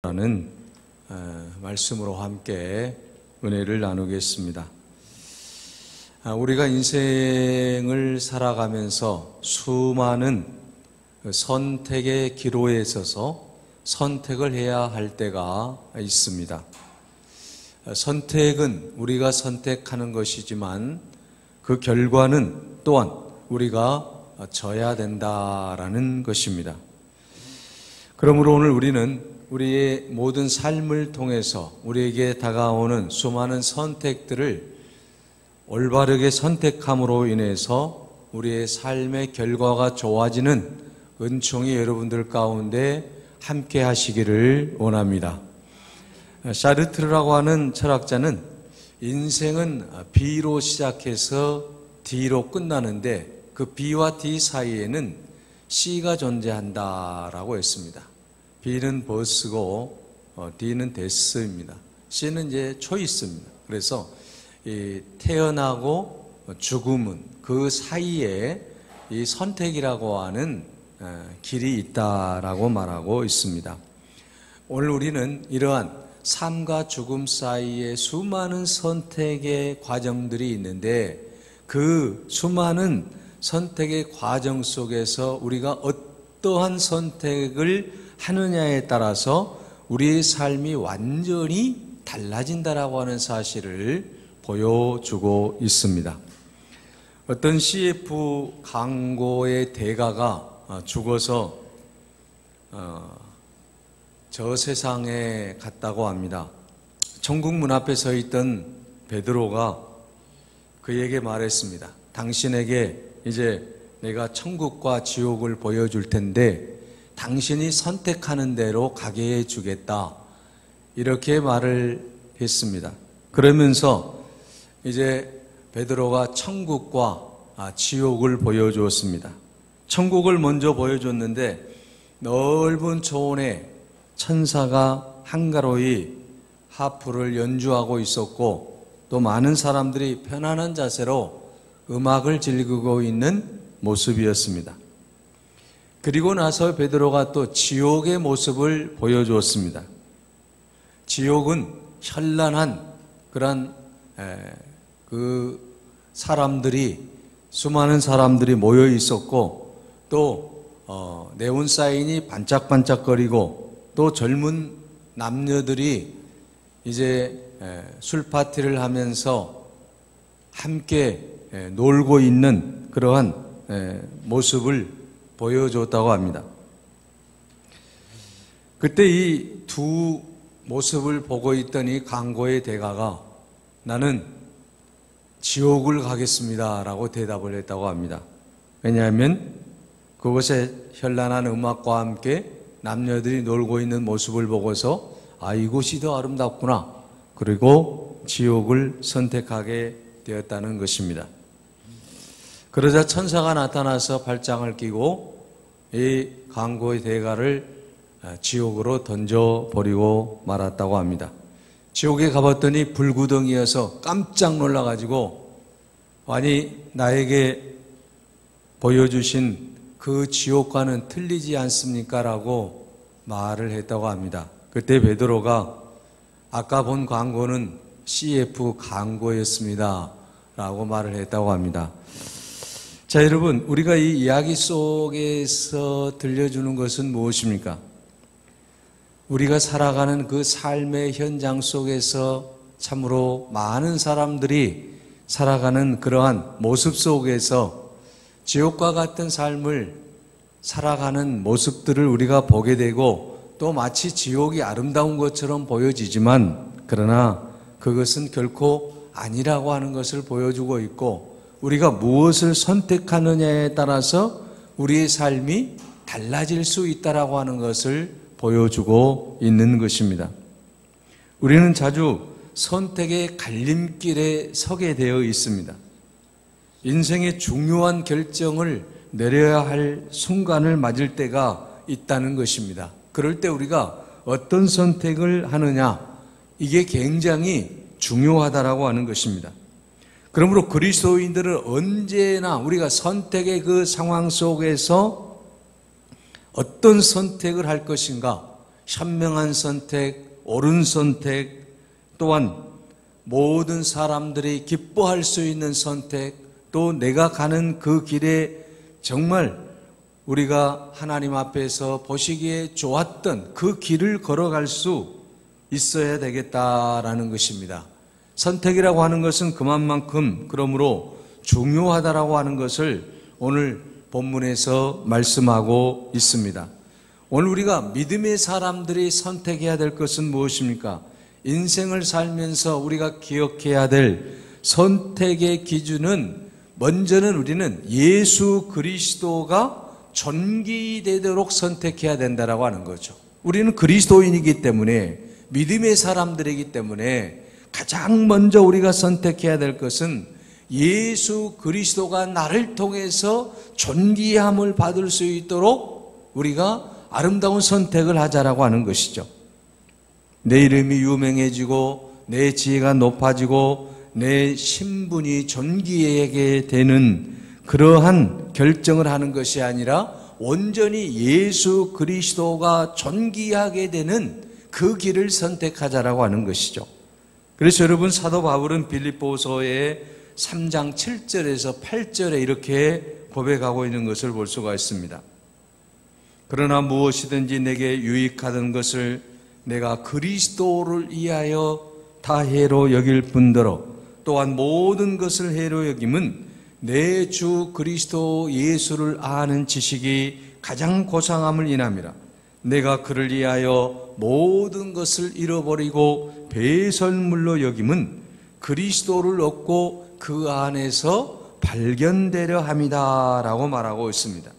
라는 말씀으로 함께 은혜를 나누겠습니다. 우리가 인생을 살아가면서 수많은 선택의 기로에 있어서 선택을 해야 할 때가 있습니다. 선택은 우리가 선택하는 것이지만 그 결과는 또한 우리가 져야 된다라는 것입니다. 그러므로 오늘 우리는 우리의 모든 삶을 통해서 우리에게 다가오는 수많은 선택들을 올바르게 선택함으로 인해서 우리의 삶의 결과가 좋아지는 은총이 여러분들 가운데 함께 하시기를 원합니다. 샤르트르라고 하는 철학자는 인생은 B로 시작해서 D로 끝나는데 그 B와 D 사이에는 C가 존재한다라고 했습니다. B는 버스고 D는 데스입니다. C는 이제 초이스입니다. 그래서 이 태어나고 죽음은 그 사이에 이 선택이라고 하는 길이 있다라고 말하고 있습니다. 오늘 우리는 이러한 삶과 죽음 사이에 수많은 선택의 과정들이 있는데 그 수많은 선택의 과정 속에서 우리가 어떠한 선택을 하느냐에 따라서 우리의 삶이 완전히 달라진다라고 하는 사실을 보여주고 있습니다. 어떤 CF 강고의 대가가 죽어서 저 세상에 갔다고 합니다. 천국 문 앞에 서 있던 베드로가 그에게 말했습니다. 당신에게 이제 내가 천국과 지옥을 보여줄 텐데 당신이 선택하는 대로 가게 해주겠다. 이렇게 말을 했습니다. 그러면서 이제 베드로가 천국과 지옥을 보여주었습니다. 천국을 먼저 보여줬는데 넓은 초원에 천사가 한가로이 하프를 연주하고 있었고 또 많은 사람들이 편안한 자세로 음악을 즐기고 있는 모습이었습니다. 그리고 나서 베드로가 또 지옥의 모습을 보여주었습니다. 지옥은 현란한 그런 그 사람들이 수많은 사람들이 모여 있었고 또 네온 사인이 반짝반짝거리고 또 젊은 남녀들이 이제 술 파티를 하면서 함께 놀고 있는 그러한 모습을 보여줬다고 합니다. 그때 이 두 모습을 보고 있던 이 강고의 대가가 나는 지옥을 가겠습니다 라고 대답을 했다고 합니다. 왜냐하면 그곳에 현란한 음악과 함께 남녀들이 놀고 있는 모습을 보고서 이곳이 더 아름답구나. 그리고 지옥을 선택하게 되었다는 것입니다. 그러자 천사가 나타나서 발장을 끼고 이 강고의 대가를 지옥으로 던져버리고 말았다고 합니다. 지옥에 가봤더니 불구덩이여서 깜짝 놀라가지고 아니 나에게 보여주신 그 지옥과는 틀리지 않습니까? 라고 말을 했다고 합니다. 그때 베드로가 아까 본 광고는 CF 광고였습니다 라고 말을 했다고 합니다. 자, 여러분, 우리가 이 이야기 속에서 들려주는 것은 무엇입니까? 우리가 살아가는 그 삶의 현장 속에서 참으로 많은 사람들이 살아가는 그러한 모습 속에서 지옥과 같은 삶을 살아가는 모습들을 우리가 보게 되고 또 마치 지옥이 아름다운 것처럼 보여지지만 그러나 그것은 결코 아니라고 하는 것을 보여주고 있고 우리가 무엇을 선택하느냐에 따라서 우리의 삶이 달라질 수 있다라고 하는 것을 보여주고 있는 것입니다. 우리는 자주 선택의 갈림길에 서게 되어 있습니다. 인생의 중요한 결정을 내려야 할 순간을 맞을 때가 있다는 것입니다. 그럴 때 우리가 어떤 선택을 하느냐, 이게 굉장히 중요하다라고 하는 것입니다. 그러므로 그리스도인들은 언제나 우리가 선택의 그 상황 속에서 어떤 선택을 할 것인가, 현명한 선택, 옳은 선택, 또한 모든 사람들이 기뻐할 수 있는 선택, 또 내가 가는 그 길에 정말 우리가 하나님 앞에서 보시기에 좋았던 그 길을 걸어갈 수 있어야 되겠다라는 것입니다. 선택이라고 하는 것은 그만큼 그러므로 중요하다라고 하는 것을 오늘 본문에서 말씀하고 있습니다. 오늘 우리가 믿음의 사람들이 선택해야 될 것은 무엇입니까? 인생을 살면서 우리가 기억해야 될 선택의 기준은 먼저는 우리는 예수 그리스도가 존귀되도록 선택해야 된다라고 하는 거죠. 우리는 그리스도인이기 때문에, 믿음의 사람들이기 때문에 가장 먼저 우리가 선택해야 될 것은 예수 그리스도가 나를 통해서 존귀함을 받을 수 있도록 우리가 아름다운 선택을 하자라고 하는 것이죠. 내 이름이 유명해지고 내 지혜가 높아지고 내 신분이 존귀하게 되는 그러한 결정을 하는 것이 아니라 온전히 예수 그리스도가 존귀하게 되는 그 길을 선택하자라고 하는 것이죠. 그래서 여러분, 사도 바울은 빌립보서의 3장 7절에서 8절에 이렇게 고백하고 있는 것을 볼 수가 있습니다. 그러나 무엇이든지 내게 유익하던 것을 내가 그리스도를 위하여 다 해로 여길 뿐더러 또한 모든 것을 해로 여김은 내 주 그리스도 예수를 아는 지식이 가장 고상함을 인함이라. 내가 그를 위하여 모든 것을 잃어버리고 배설물로 여김은 그리스도를 얻고 그 안에서 발견되려 함이다 라고 말하고 있습니다.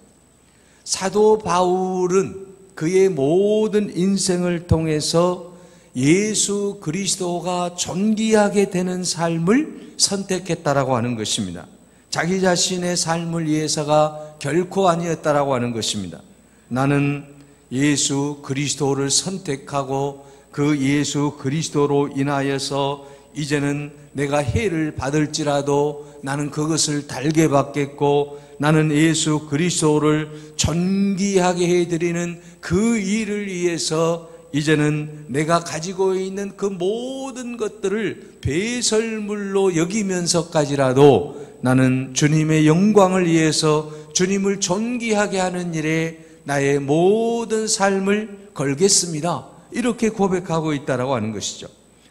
사도 바울은 그의 모든 인생을 통해서 예수 그리스도가 존귀하게 되는 삶을 선택했다라고 하는 것입니다. 자기 자신의 삶을 위해서가 결코 아니었다라고 하는 것입니다. 나는 예수 그리스도를 선택하고 그 예수 그리스도로 인하여서 이제는 내가 해를 받을지라도 나는 그것을 달게 받겠고, 나는 예수 그리스도를 존귀하게 해드리는 그 일을 위해서 이제는 내가 가지고 있는 그 모든 것들을 배설물로 여기면서까지라도 나는 주님의 영광을 위해서 주님을 존귀하게 하는 일에 나의 모든 삶을 걸겠습니다. 이렇게 고백하고 있다라고 하는 것이죠.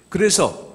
그래서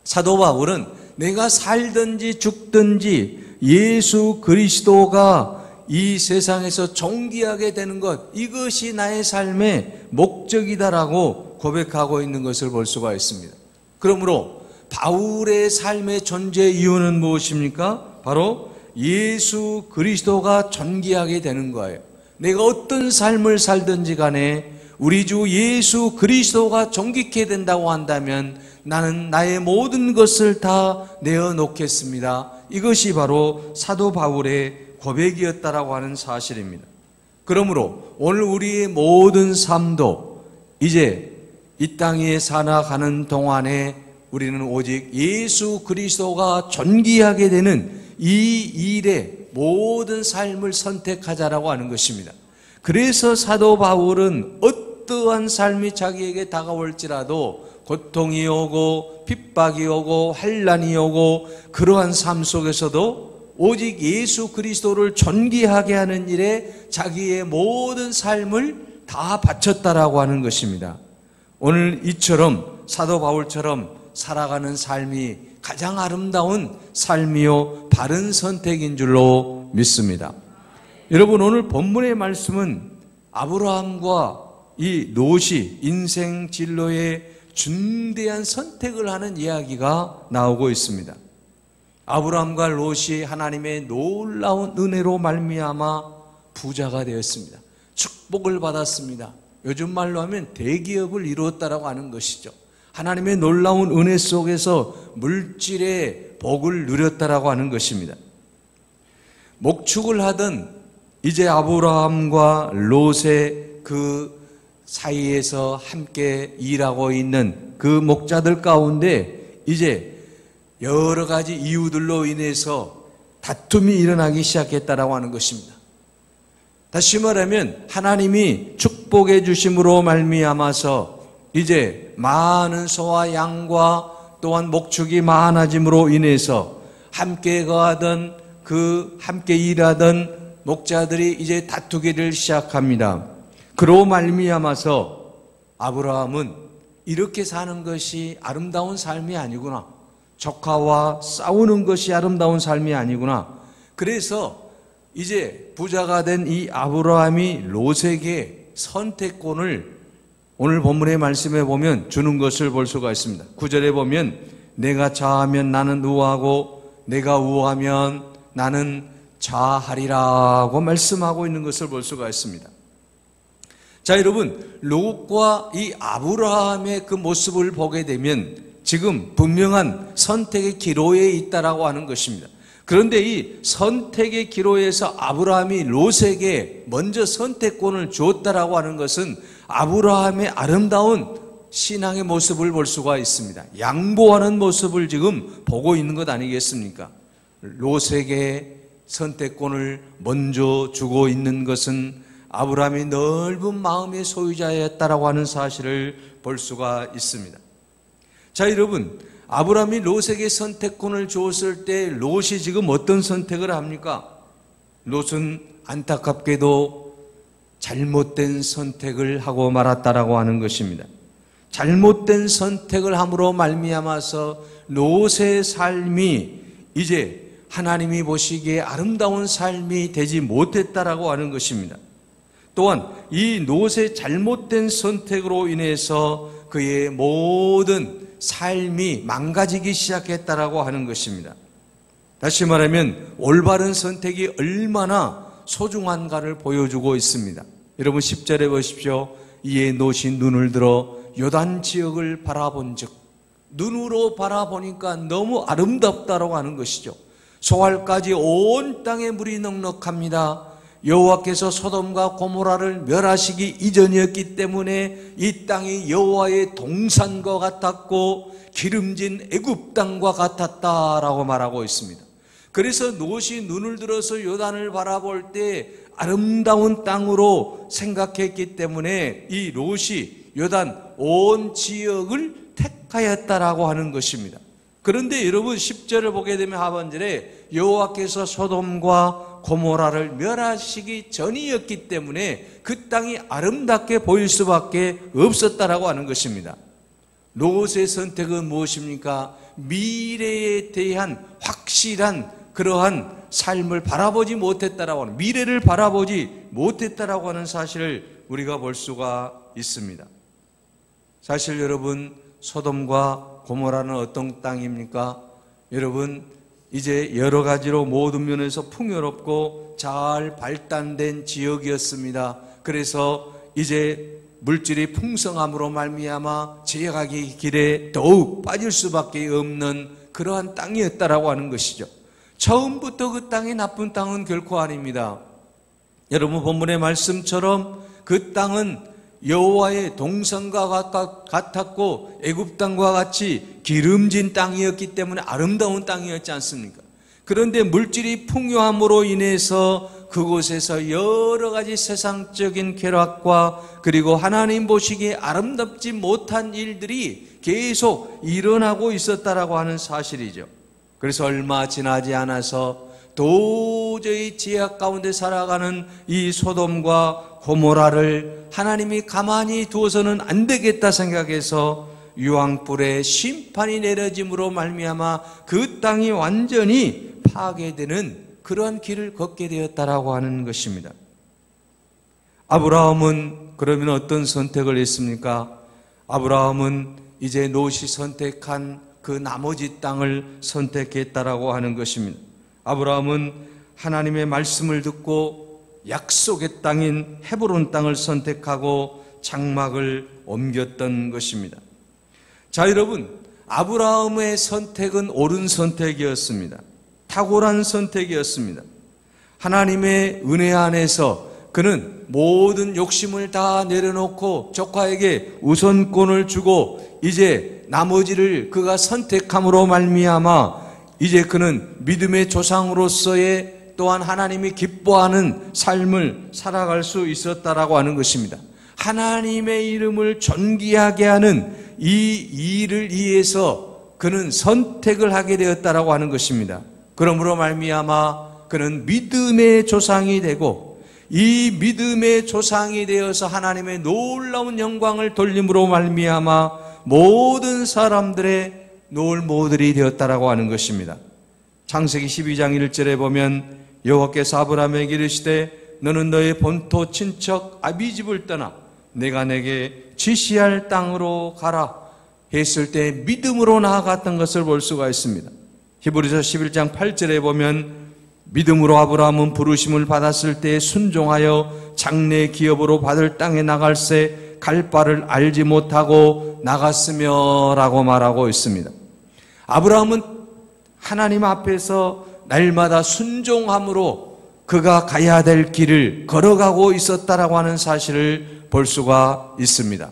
사도 바울은 내가 살든지 죽든지 예수 그리스도가 이 세상에서 존귀하게 되는 것, 이것이 나의 삶의 목적이다라고 고백하고 있는 것을 볼 수가 있습니다. 그러므로 바울의 삶의 존재 이유는 무엇입니까? 바로 예수 그리스도가 존귀하게 되는 거예요. 내가 어떤 삶을 살든지 간에 우리 주 예수 그리스도가 존귀케 된다고 한다면 나는 나의 모든 것을 다 내어놓겠습니다. 이것이 바로 사도 바울의 고백이었다라고 하는 사실입니다. 그러므로 오늘 우리의 모든 삶도 이제 이 땅에 살아가는 동안에 우리는 오직 예수 그리스도가 존귀하게 되는 이 일에 모든 삶을 선택하자라고 하는 것입니다. 그래서 사도 바울은 어떠한 삶이 자기에게 다가올지라도 고통이 오고 핍박이 오고 환난이 오고 그러한 삶 속에서도 오직 예수 그리스도를 존귀하게 하는 일에 자기의 모든 삶을 다 바쳤다라고 하는 것입니다. 오늘 이처럼 사도 바울처럼 살아가는 삶이 가장 아름다운 삶이요 바른 선택인 줄로 믿습니다. 여러분, 오늘 본문의 말씀은 아브라함과 이 롯이 인생 진로에 중대한 선택을 하는 이야기가 나오고 있습니다. 아브라함과 롯이 하나님의 놀라운 은혜로 말미암아 부자가 되었습니다. 축복을 받았습니다. 요즘 말로 하면 대기업을 이루었다라고 하는 것이죠. 하나님의 놀라운 은혜 속에서 물질의 복을 누렸다라고 하는 것입니다. 목축을 하던 이제 아브라함과 롯의 그 사이에서 함께 일하고 있는 그 목자들 가운데 이제 여러 가지 이유들로 인해서 다툼이 일어나기 시작했다라고 하는 것입니다. 다시 말하면 하나님이 축복 축복해 주심으로 말미암아서 이제 많은 소와 양과 또한 목축이 많아짐으로 인해서 함께 거하던 함께 일하던 목자들이 이제 다투기를 시작합니다. 그로 말미암아서 아브라함은 이렇게 사는 것이 아름다운 삶이 아니구나. 조카와 싸우는 것이 아름다운 삶이 아니구나. 그래서 이제 부자가 된 이 아브라함이 롯에게 선택권을 오늘 본문의 말씀에 보면 주는 것을 볼 수가 있습니다. 9절에 보면 내가 좌하면 나는 우하고 내가 우하면 나는 좌하리라고 말씀하고 있는 것을 볼 수가 있습니다. 자, 여러분, 롯과 이 아브라함의 그 모습을 보게 되면 지금 분명한 선택의 기로에 있다라고 하는 것입니다. 그런데 이 선택의 기로에서 아브라함이 롯에게 먼저 선택권을 주었다라고 하는 것은 아브라함의 아름다운 신앙의 모습을 볼 수가 있습니다. 양보하는 모습을 지금 보고 있는 것 아니겠습니까? 롯에게 선택권을 먼저 주고 있는 것은 아브라함이 넓은 마음의 소유자였다라고 하는 사실을 볼 수가 있습니다. 자, 여러분, 아브라함이 롯에게 선택권을 주었을 때 롯이 지금 어떤 선택을 합니까? 롯은 안타깝게도 잘못된 선택을 하고 말았다라고 하는 것입니다. 잘못된 선택을 함으로 말미암아서 롯의 삶이 이제 하나님이 보시기에 아름다운 삶이 되지 못했다라고 하는 것입니다. 또한 이 롯의 잘못된 선택으로 인해서 그의 모든 삶이 망가지기 시작했다라고 하는 것입니다. 다시 말하면 올바른 선택이 얼마나 소중한가를 보여주고 있습니다. 여러분 10절에 보십시오. 이에 롯이 눈을 들어 요단 지역을 바라본 즉, 눈으로 바라보니까 너무 아름답다라고 하는 것이죠. 소알까지 온 땅에 물이 넉넉합니다. 여호와께서 소돔과 고모라를 멸하시기 이전이었기 때문에 이 땅이 여호와의 동산과 같았고 기름진 애굽 땅과 같았다라고 말하고 있습니다. 그래서 롯이 눈을 들어서 요단을 바라볼 때 아름다운 땅으로 생각했기 때문에 이 롯이 요단 온 지역을 택하였다라고 하는 것입니다. 그런데 여러분 10절을 보게 되면 하반절에 여호와께서 소돔과 고모라를 멸하시기 전이었기 때문에 그 땅이 아름답게 보일 수밖에 없었다라고 하는 것입니다. 롯의 선택은 무엇입니까? 미래에 대한 확실한 그러한 삶을 바라보지 못했다라고 하는, 미래를 바라보지 못했다라고 하는 사실을 우리가 볼 수가 있습니다. 사실 여러분, 소돔과 고모라는 어떤 땅입니까? 여러분, 이제 여러 가지로 모든 면에서 풍요롭고 잘 발달된 지역이었습니다. 그래서 이제 물질이 풍성함으로 말미암아 제약의 길에 더욱 빠질 수밖에 없는 그러한 땅이었다라고 하는 것이죠. 처음부터 그 땅이 나쁜 땅은 결코 아닙니다. 여러분 본문의 말씀처럼 그 땅은 여호와의 동산과 같았고 애굽 땅과 같이 기름진 땅이었기 때문에 아름다운 땅이었지 않습니까? 그런데 물질이 풍요함으로 인해서 그곳에서 여러 가지 세상적인 쾌락과 그리고 하나님 보시기에 아름답지 못한 일들이 계속 일어나고 있었다라고 하는 사실이죠. 그래서 얼마 지나지 않아서 도저히 제약 가운데 살아가는 이 소돔과 고모라를 하나님이 가만히 두어서는 안 되겠다 생각해서 유황불의 심판이 내려짐으로 말미암아 그 땅이 완전히 파괴되는 그러한 길을 걷게 되었다라고 하는 것입니다. 아브라함은 그러면 어떤 선택을 했습니까? 아브라함은 이제 롯이 선택한 그 나머지 땅을 선택했다라고 하는 것입니다. 아브라함은 하나님의 말씀을 듣고 약속의 땅인 헤브론 땅을 선택하고 장막을 옮겼던 것입니다. 자, 여러분, 아브라함의 선택은 옳은 선택이었습니다. 탁월한 선택이었습니다. 하나님의 은혜 안에서 그는 모든 욕심을 다 내려놓고 조카에게 우선권을 주고 이제 나머지를 그가 선택함으로 말미암아 이제 그는 믿음의 조상으로서의 또한 하나님이 기뻐하는 삶을 살아갈 수 있었다라고 하는 것입니다. 하나님의 이름을 존귀하게 하는 이 일을 위해서 그는 선택을 하게 되었다라고 하는 것입니다. 그러므로 말미암아 그는 믿음의 조상이 되고, 이 믿음의 조상이 되어서 하나님의 놀라운 영광을 돌림으로 말미암아 모든 사람들의 놀 모델이 되었다라고 하는 것입니다. 창세기 12장 1절에 보면 여호와께서 아브라함에게 이르시되 너는 너의 본토 친척 아비집을 떠나 내가 내게 지시할 땅으로 가라 했을 때 믿음으로 나아갔던 것을 볼 수가 있습니다. 히브리서 11장 8절에 보면 믿음으로 아브라함은 부르심을 받았을 때 순종하여 장래 기업으로 받을 땅에 나갈새 갈 바를 알지 못하고 나갔으며 라고 말하고 있습니다. 아브라함은 하나님 앞에서 날마다 순종함으로 그가 가야 될 길을 걸어가고 있었다라고 하는 사실을 볼 수가 있습니다.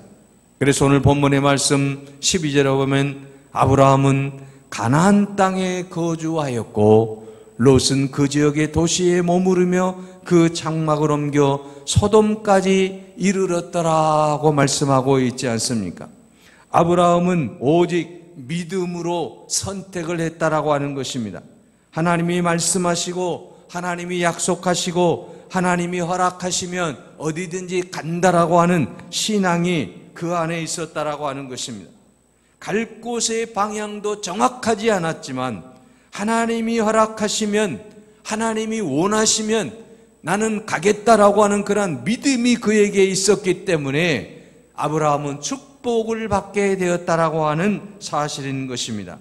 그래서 오늘 본문의 말씀 12절에 보면 아브라함은 가나안 땅에 거주하였고 롯은 그 지역의 도시에 머무르며 그 장막을 옮겨 소돔까지 이르렀더라고 말씀하고 있지 않습니까? 아브라함은 오직 믿음으로 선택을 했다라고 하는 것입니다. 하나님이 말씀하시고 하나님이 약속하시고 하나님이 허락하시면 어디든지 간다라고 하는 신앙이 그 안에 있었다라고 하는 것입니다. 갈 곳의 방향도 정확하지 않았지만 하나님이 허락하시면, 하나님이 원하시면 나는 가겠다라고 하는 그런 믿음이 그에게 있었기 때문에 아브라함은 축복을 받게 되었다라고 하는 사실인 것입니다.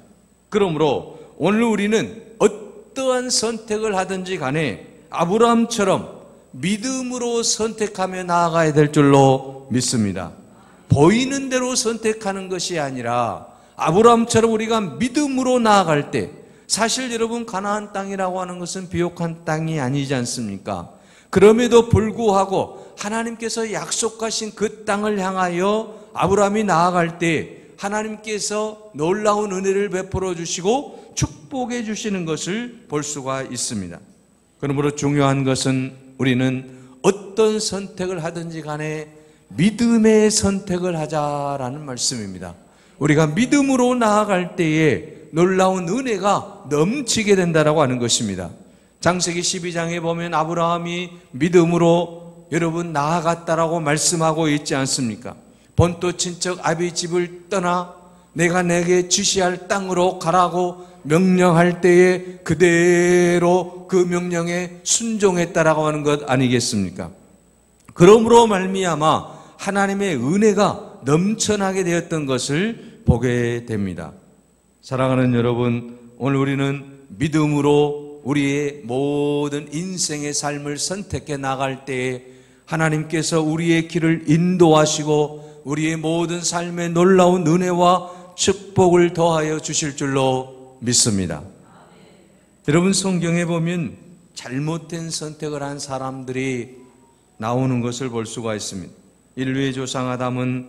그러므로 오늘 우리는 어떠한 선택을 하든지 간에 아브라함처럼 믿음으로 선택하며 나아가야 될 줄로 믿습니다. 보이는 대로 선택하는 것이 아니라 아브라함처럼 우리가 믿음으로 나아갈 때, 사실 여러분 가나안 땅이라고 하는 것은 비옥한 땅이 아니지 않습니까? 그럼에도 불구하고 하나님께서 약속하신 그 땅을 향하여 아브라함이 나아갈 때 하나님께서 놀라운 은혜를 베풀어 주시고 축복해 주시는 것을 볼 수가 있습니다. 그러므로 중요한 것은 우리는 어떤 선택을 하든지 간에 믿음의 선택을 하자라는 말씀입니다. 우리가 믿음으로 나아갈 때에 놀라운 은혜가 넘치게 된다라고 하는 것입니다. 창세기 12장에 보면 아브라함이 믿음으로 여러분 나아갔다라고 말씀하고 있지 않습니까? 본토 친척 아비 집을 떠나 내가 내게 지시할 땅으로 가라고 명령할 때에 그대로 그 명령에 순종했다라고 하는 것 아니겠습니까? 그러므로 말미암아 하나님의 은혜가 넘쳐나게 되었던 것을 보게 됩니다. 사랑하는 여러분, 오늘 우리는 믿음으로 우리의 모든 인생의 삶을 선택해 나갈 때에 하나님께서 우리의 길을 인도하시고 우리의 모든 삶에 놀라운 은혜와 축복을 더하여 주실 줄로 믿습니다. 여러분, 성경에 보면 잘못된 선택을 한 사람들이 나오는 것을 볼 수가 있습니다. 인류의 조상 아담은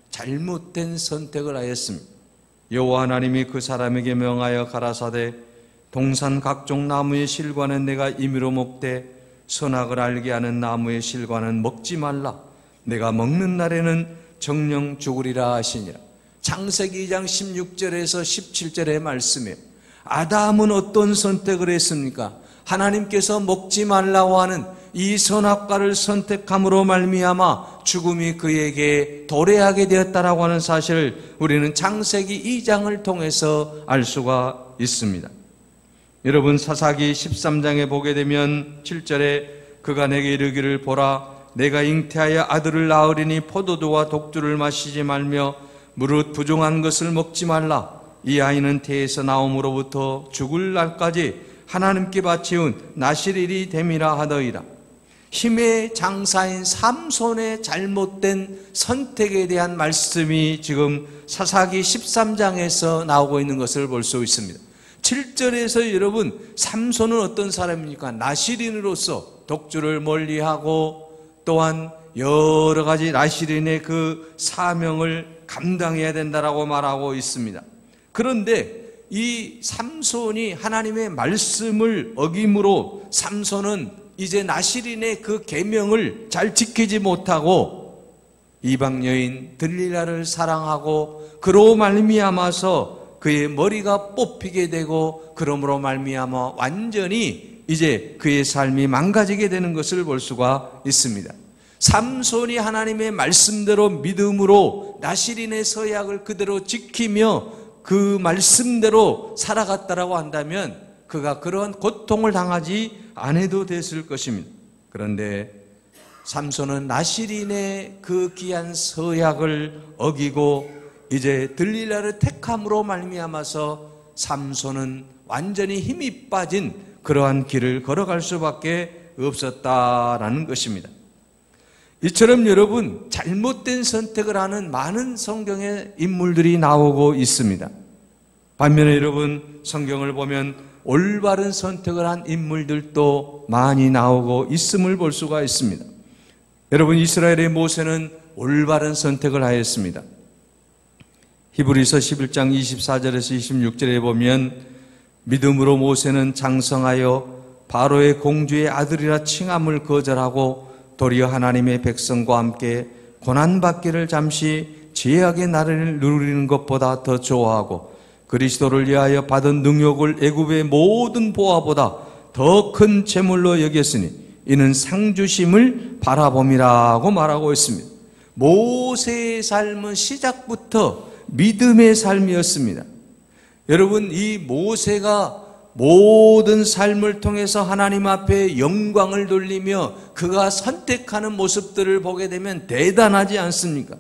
잘못된 선택을 하였습니다. 여호와 하나님이 그 사람에게 명하여 가라사대 동산 각종 나무의 실과는 내가 임의로 먹되 선악을 알게 하는 나무의 실과는 먹지 말라. 내가 먹는 날에는 정령 죽으리라 하시니라. 창세기 2장 16절에서 17절의 말씀이에요. 아담은 어떤 선택을 했습니까? 하나님께서 먹지 말라고 하는 이 선악과를 선택함으로 말미암아 죽음이 그에게 도래하게 되었다라고 하는 사실을 우리는 창세기 2장을 통해서 알 수가 있습니다. 여러분, 사사기 13장에 보게 되면 7절에 그가 내게 이르기를 보라, 내가 잉태하여 아들을 낳으리니 포도주와 독주를 마시지 말며 무릇 부정한 것을 먹지 말라. 이 아이는 태에서 나옴으로부터 죽을 날까지 하나님께 바치운 나실일이 됨이라 하더이라. 힘의 장사인 삼손의 잘못된 선택에 대한 말씀이 지금 사사기 13장에서 나오고 있는 것을 볼 수 있습니다. 7절에서 여러분, 삼손은 어떤 사람입니까? 나실인으로서 독주를 멀리하고 또한 여러 가지 나실인의 그 사명을 감당해야 된다라고 말하고 있습니다. 그런데 이 삼손이 하나님의 말씀을 어김으로 삼손은 이제 나실인의 그 계명을 잘 지키지 못하고 이방 여인 들릴라를 사랑하고 그로 말미암아서 그의 머리가 뽑히게 되고 그러므로 말미암아 완전히 이제 그의 삶이 망가지게 되는 것을 볼 수가 있습니다. 삼손이 하나님의 말씀대로 믿음으로 나실인의 서약을 그대로 지키며 그 말씀대로 살아갔다라고 한다면 그가 그러한 고통을 당하지 않아도 됐을 것입니다. 그런데 삼손은 나실인의 그 귀한 서약을 어기고 이제 들릴라를 택함으로 말미암아서 삼손은 완전히 힘이 빠진 그러한 길을 걸어갈 수밖에 없었다라는 것입니다. 이처럼 여러분, 잘못된 선택을 하는 많은 성경의 인물들이 나오고 있습니다. 반면에 여러분, 성경을 보면 올바른 선택을 한 인물들도 많이 나오고 있음을 볼 수가 있습니다. 여러분, 이스라엘의 모세는 올바른 선택을 하였습니다. 히브리서 11장 24절에서 26절에 보면 믿음으로 모세는 장성하여 바로의 공주의 아들이라 칭함을 거절하고 도리어 하나님의 백성과 함께 고난받기를 잠시 죄악의 나라를 누리는 것보다 더 좋아하고 그리스도를 위하여 받은 능욕을 애굽의 모든 보화보다 더 큰 재물로 여겼으니 이는 상주심을 바라봄이라고 말하고 있습니다. 모세의 삶은 시작부터 믿음의 삶이었습니다. 여러분, 이 모세가 모든 삶을 통해서 하나님 앞에 영광을 돌리며 그가 선택하는 모습들을 보게 되면 대단하지 않습니까?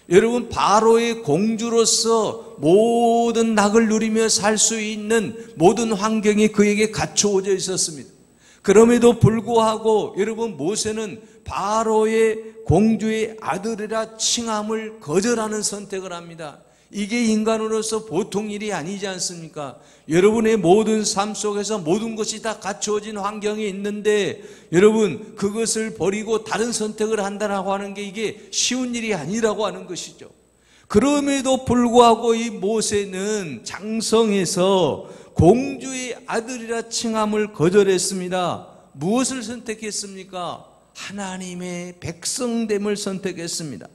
여러분, 바로의 공주로서 모든 낙을 누리며 살 수 있는 모든 환경이 그에게 갖추어져 있었습니다. 그럼에도 불구하고 여러분, 모세는 바로의 공주의 아들이라 칭함을 거절하는 선택을 합니다. 이게 인간으로서 보통 일이 아니지 않습니까? 여러분의 모든 삶 속에서 모든 것이 다 갖추어진 환경이 있는데 여러분, 그것을 버리고 다른 선택을 한다라고 하는 게 이게 쉬운 일이 아니라고 하는 것이죠. 그럼에도 불구하고 이 모세는 장성해서 공주의 아들이라 칭함을 거절했습니다. 무엇을 선택했습니까? 하나님의 백성됨을 선택했습니다.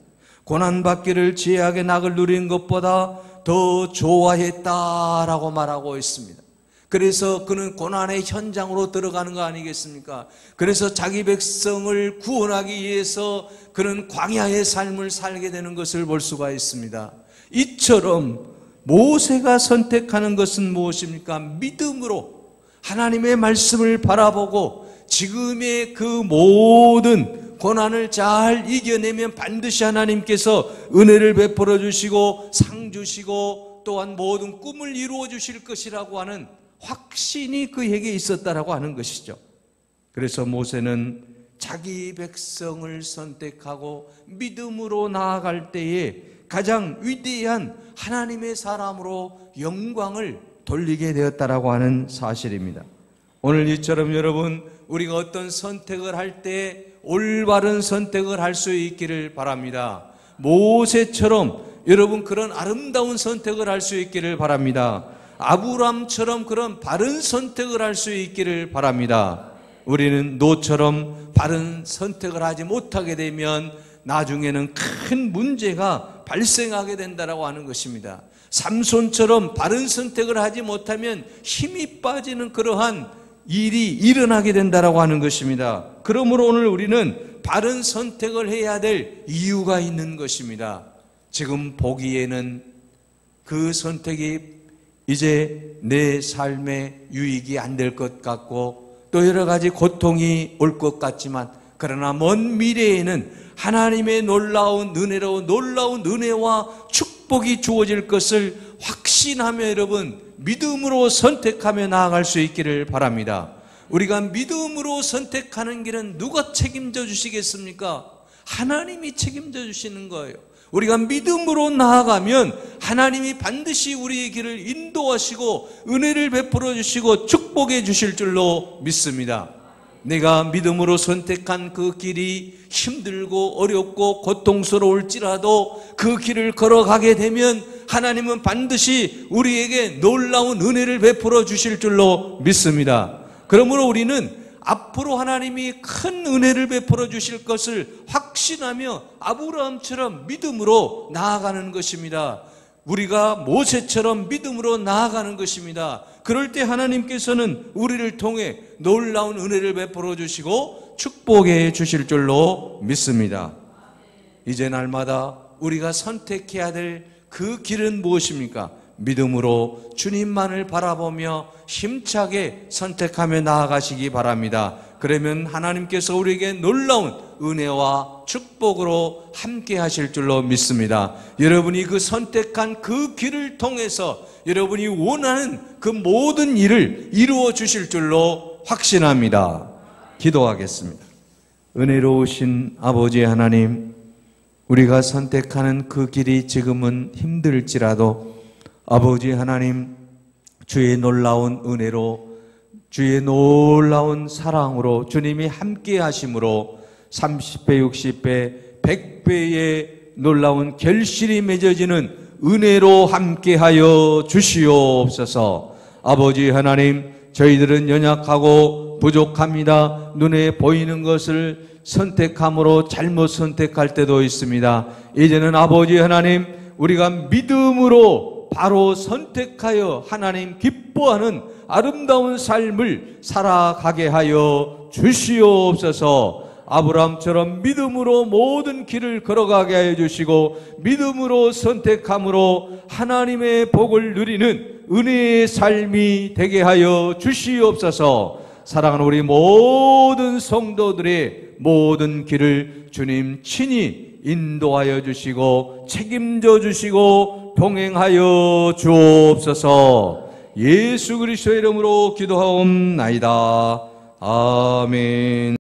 고난받기를 죄악의 낙을 누린 것보다 더 좋아했다라고 말하고 있습니다. 그래서 그는 고난의 현장으로 들어가는 거 아니겠습니까? 그래서 자기 백성을 구원하기 위해서 그는 광야의 삶을 살게 되는 것을 볼 수가 있습니다. 이처럼 모세가 선택하는 것은 무엇입니까? 믿음으로 하나님의 말씀을 바라보고 지금의 그 모든 고난을 잘 이겨내면 반드시 하나님께서 은혜를 베풀어 주시고 상 주시고 또한 모든 꿈을 이루어 주실 것이라고 하는 확신이 그에게 있었다라고 하는 것이죠. 그래서 모세는 자기 백성을 선택하고 믿음으로 나아갈 때에 가장 위대한 하나님의 사람으로 영광을 돌리게 되었다라고 하는 사실입니다. 오늘 이처럼 여러분, 우리가 어떤 선택을 할 때 올바른 선택을 할 수 있기를 바랍니다. 모세처럼 여러분 그런 아름다운 선택을 할 수 있기를 바랍니다. 아브람처럼 그런 바른 선택을 할 수 있기를 바랍니다. 우리는 노처럼 바른 선택을 하지 못하게 되면 나중에는 큰 문제가 발생하게 된다라고 하는 것입니다. 삼손처럼 바른 선택을 하지 못하면 힘이 빠지는 그러한 일이 일어나게 된다라고 하는 것입니다. 그러므로 오늘 우리는 바른 선택을 해야 될 이유가 있는 것입니다. 지금 보기에는 그 선택이 이제 내 삶에 유익이 안 될 것 같고 또 여러 가지 고통이 올 것 같지만 그러나 먼 미래에는 하나님의 놀라운 은혜로 놀라운 은혜와 축복이 주어질 것을 확신하며 여러분 믿음으로 선택하며 나아갈 수 있기를 바랍니다. 우리가 믿음으로 선택하는 길은 누가 책임져 주시겠습니까? 하나님이 책임져 주시는 거예요. 우리가 믿음으로 나아가면 하나님이 반드시 우리의 길을 인도하시고 은혜를 베풀어 주시고 축복해 주실 줄로 믿습니다. 내가 믿음으로 선택한 그 길이 힘들고 어렵고 고통스러울지라도 그 길을 걸어가게 되면 하나님은 반드시 우리에게 놀라운 은혜를 베풀어 주실 줄로 믿습니다. 그러므로 우리는 앞으로 하나님이 큰 은혜를 베풀어 주실 것을 확신하며 아브라함처럼 믿음으로 나아가는 것입니다. 우리가 모세처럼 믿음으로 나아가는 것입니다. 그럴 때 하나님께서는 우리를 통해 놀라운 은혜를 베풀어 주시고 축복해 주실 줄로 믿습니다. 이제 날마다 우리가 선택해야 될 그 길은 무엇입니까? 믿음으로 주님만을 바라보며 힘차게 선택하며 나아가시기 바랍니다. 그러면 하나님께서 우리에게 놀라운 은혜와 축복으로 함께 하실 줄로 믿습니다. 여러분이 그 선택한 그 길을 통해서 여러분이 원하는 그 모든 일을 이루어 주실 줄로 확신합니다. 기도하겠습니다. 은혜로우신 아버지 하나님, 우리가 선택하는 그 길이 지금은 힘들지라도 아버지 하나님, 주의 놀라운 은혜로, 주의 놀라운 사랑으로, 주님이 함께 하심으로 30배, 60배, 100배의 놀라운 결실이 맺어지는 은혜로 함께하여 주시옵소서. 아버지 하나님, 저희들은 연약하고 부족합니다. 눈에 보이는 것을 선택함으로 잘못 선택할 때도 있습니다. 이제는 아버지 하나님, 우리가 믿음으로 바로 선택하여 하나님 기뻐하는 아름다운 삶을 살아가게 하여 주시옵소서. 아브라함처럼 믿음으로 모든 길을 걸어가게 하여 주시고 믿음으로 선택함으로 하나님의 복을 누리는 은혜의 삶이 되게 하여 주시옵소서. 사랑하는 우리 모든 성도들의 모든 길을 주님 친히 인도하여 주시고 책임져 주시고 동행하여 주옵소서. 예수 그리스도의 이름으로 기도하옵나이다. 아멘.